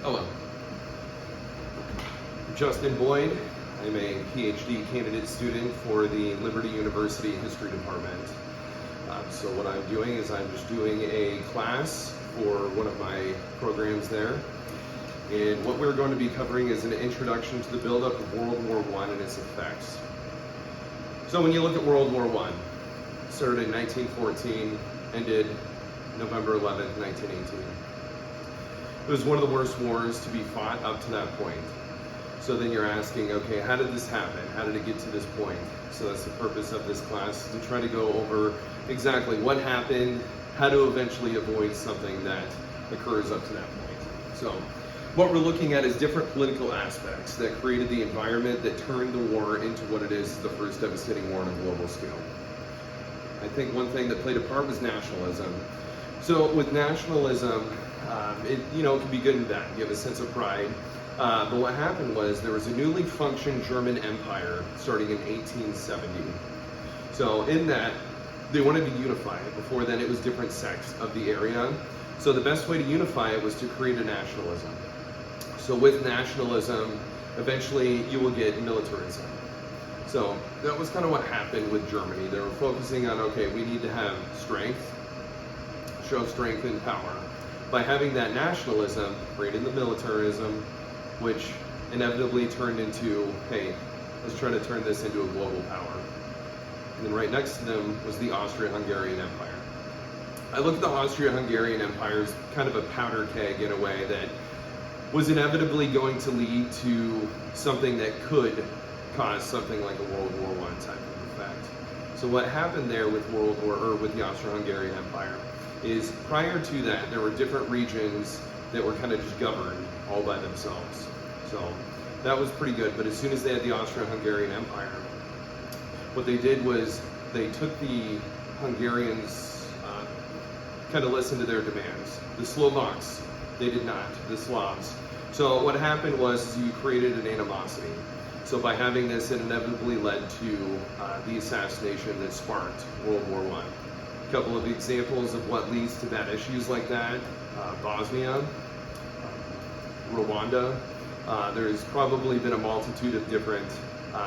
Hello. Justin Boyd. I'm a PhD candidate student for the Liberty University History Department. So what I'm doing is I'm just doing a class for one of my programs there. And what we're going to be covering is an introduction to the buildup of World War I and its effects. So when you look at World War I, it started in 1914, ended November 11th, 1918. It was one of the worst wars to be fought up to that point. So then you're asking, okay, how did this happen? How did it get to this point? So that's the purpose of this class, to try to go over exactly what happened, how to eventually avoid something that occurs up to that point. So what we're looking at is different political aspects that created the environment that turned the war into what it is, the first devastating war on a global scale. I think one thing that played a part was nationalism. So with nationalism, it can be good and bad. You have a sense of pride. But what happened was there was a newly functioned German empire starting in 1870. So in that, they wanted to unify it. Before then, it was different sects of the area. So the best way to unify it was to create a nationalism. So with nationalism, eventually you will get militarism. So that was kind of what happened with Germany. They were focusing on, okay, we need to have strength, show strength and power. By having that nationalism, created the militarism, which inevitably turned into, hey, let's try to turn this into a global power. And then right next to them was the Austro-Hungarian Empire. I look at the Austro-Hungarian Empire as kind of a powder keg in a way that was inevitably going to lead to something that could cause something like a World War I type of effect. So what happened there with with the Austro-Hungarian Empire is prior to that, there were different regions that were kind of just governed all by themselves. So that was pretty good. But as soon as they had the Austro-Hungarian Empire, what they did was they took the Hungarians, kind of listened to their demands. The Slovaks, they did not, the Slavs. So what happened was you created an animosity. So by having this, it inevitably led to the assassination that sparked World War I. A couple of examples of what leads to bad issues like that: Bosnia, Rwanda. There's probably been a multitude of different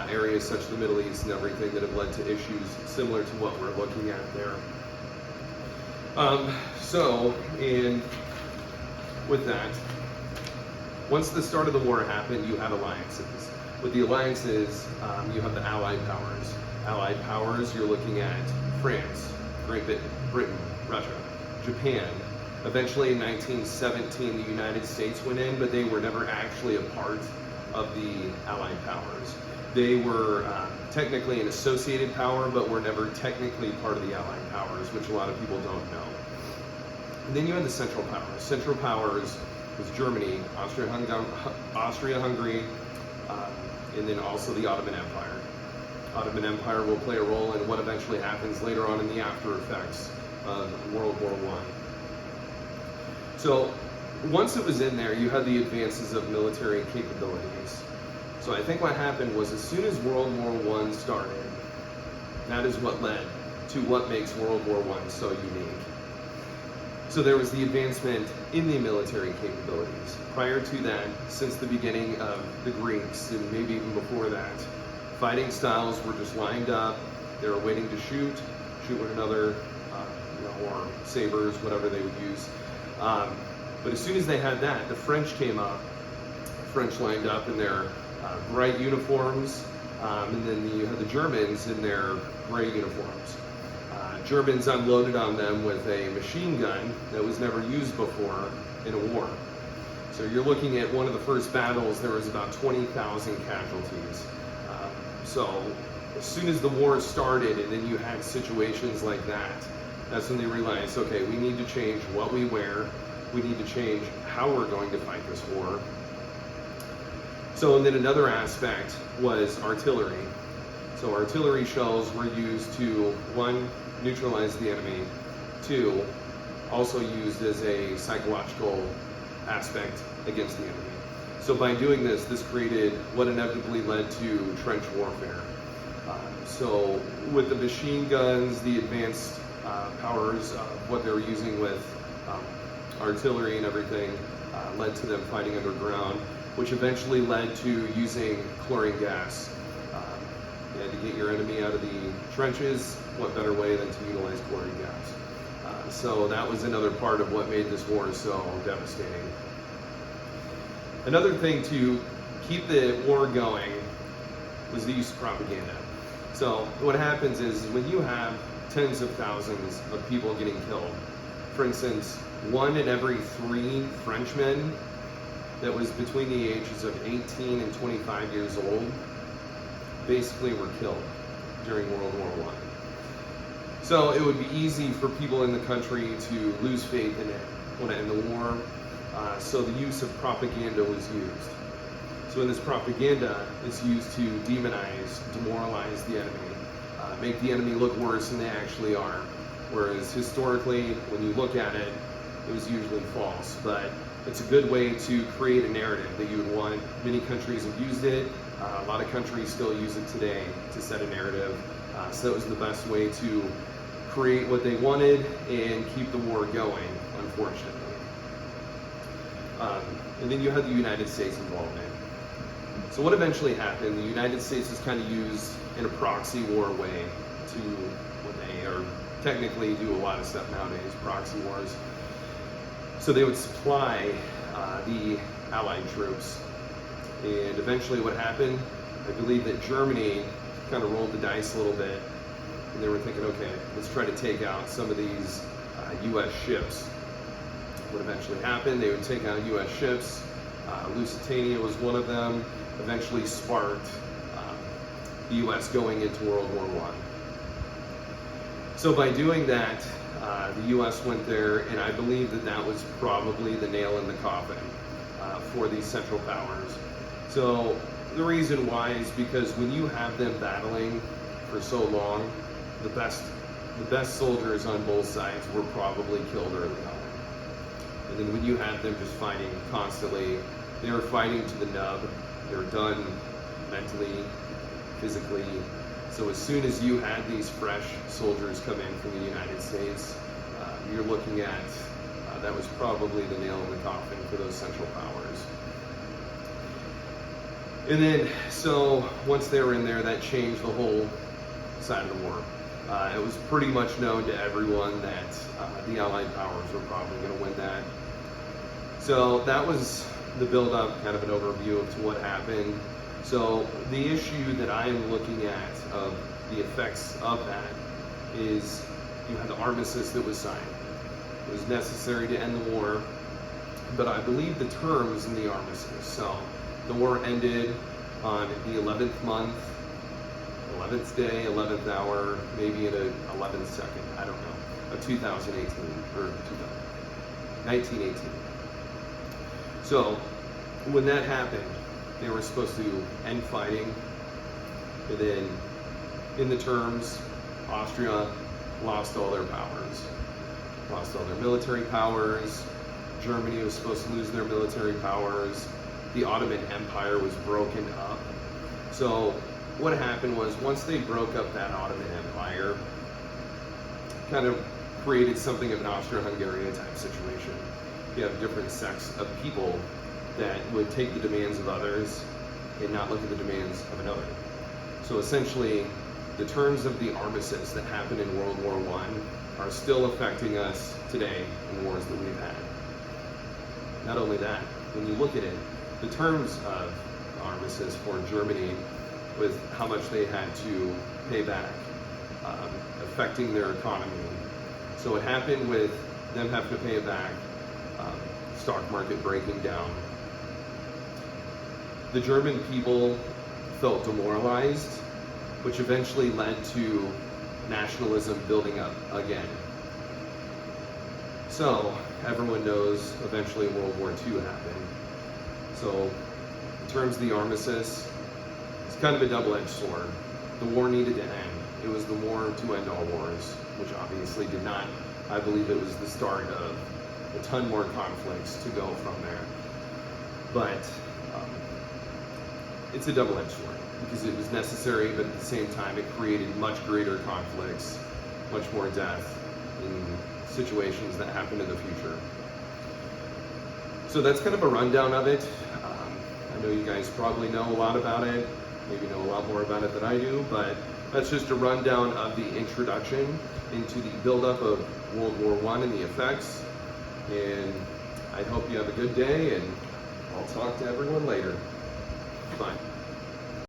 areas, such as the Middle East and everything, that have led to issues similar to what we're looking at there. With that, once the start of the war happened, you had alliances. With the alliances, you have the Allied powers. Allied powers, you're looking at France, Great Britain, Russia, Japan. Eventually in 1917, the United States went in, but they were never actually a part of the Allied powers. They were technically an associated power, but were never technically part of the Allied powers, which a lot of people don't know. And then you had the Central Powers. Central Powers was Germany, Austria-Hungary, and then also the Ottoman Empire. Ottoman Empire will play a role in what eventually happens later on in the after effects of World War I. So once it was in there, you had the advances of military capabilities. So I think what happened was, as soon as World War I started, that is what led to what makes World War I so unique. So there was the advancement in the military capabilities. Prior to that, since the beginning of the Greeks, and maybe even before that, fighting styles were just lined up. They were waiting to shoot one another, or sabers, whatever they would use. But as soon as they had that, the French came up. French lined up in their bright uniforms, and then you had the Germans in their gray uniforms. Germans unloaded on them with a machine gun that was never used before in a war. So you're looking at one of the first battles, there was about 20,000 casualties. So as soon as the war started, and then you had situations like that, that's when they realized, okay, we need to change what we wear. We need to change how we're going to fight this war. So, and then another aspect was artillery. So artillery shells were used to, one, neutralize the enemy, two, also used as a psychological aspect against the enemy. So by doing this, this created what inevitably led to trench warfare. So with the machine guns, the advanced powers of what they were using with artillery and everything, led to them fighting underground, which eventually led to using chlorine gas. And to get your enemy out of the trenches, what better way than to utilize chlorine gas? So that was another part of what made this war so devastating. Another thing to keep the war going was the use of propaganda. So what happens is when you have tens of thousands of people getting killed, for instance, 1 in every 3 Frenchmen that was between the ages of 18 and 25 years old basically were killed during World War I. So it would be easy for people in the country to lose faith in it, want to end the war. So the use of propaganda was used. So in this propaganda, it's used to demonize, demoralize the enemy, make the enemy look worse than they actually are. Whereas historically, when you look at it, it was usually false. But it's a good way to create a narrative that you would want. Many countries have used it. A lot of countries still use it today to set a narrative. So that was the best way to create what they wanted and keep the war going, unfortunately. And then you had the United States involvement. So what eventually happened, the United States is kind of used in a proxy war way to what they are technically do a lot of stuff nowadays, proxy wars. So they would supply the Allied troops. And eventually what happened, I believe that Germany kind of rolled the dice a little bit. And they were thinking, okay, let's try to take out some of these U.S. ships. What eventually happened, they would take out U.S. ships. Lusitania was one of them, eventually sparked the U.S. going into World War I. So by doing that, the U.S. went there, and I believe that that was probably the nail in the coffin for these Central Powers. So the reason why is because when you have them battling for so long, the best soldiers on both sides were probably killed early on. And then when you have them just fighting constantly, they were fighting to the nub. They were done mentally, physically. So as soon as you had these fresh soldiers come in from the United States, you're looking at, that was probably the nail in the coffin for those Central Powers. And then, so once they were in there, that changed the whole side of the war. It was pretty much known to everyone that the Allied powers were probably going to win that. So that was the build-up, kind of an overview of to what happened. So the issue that I am looking at of the effects of that is you had the armistice that was signed. It was necessary to end the war, but I believe the terms in the armistice. So the war ended on the 11th month, 11th day, 11th hour, maybe in a 11th second, I don't know, of 2018, or 1918. So when that happened, they were supposed to end fighting, and then in the terms, Austria lost all their powers, lost all their military powers. Germany was supposed to lose their military powers. The Ottoman Empire was broken up. So what happened was, once they broke up that Ottoman Empire, kind of created something of an Austro-Hungarian type situation. You have different sects of people that would take the demands of others and not look at the demands of another. So essentially, the terms of the armistice that happened in World War I are still affecting us today in wars that we've had. Not only that, when you look at it, the terms of armistice for Germany with how much they had to pay back, affecting their economy. So it happened with them having to pay it back, stock market breaking down. The German people felt demoralized, which eventually led to nationalism building up again. So everyone knows eventually World War II happened. So in terms of the armistice, it's kind of a double-edged sword. The war needed to end. It was the war to end all wars, which obviously did not. I believe it was the start of a ton more conflicts to go from there. But it's a double-edged sword because it was necessary, but at the same time it created much greater conflicts, much more death in situations that happen in the future. So that's kind of a rundown of it. I know you guys probably know a lot about it, maybe know a lot more about it than I do, but that's just a rundown of the introduction into the buildup of World War I and the effects. And I hope you have a good day, and I'll talk to everyone later. Bye.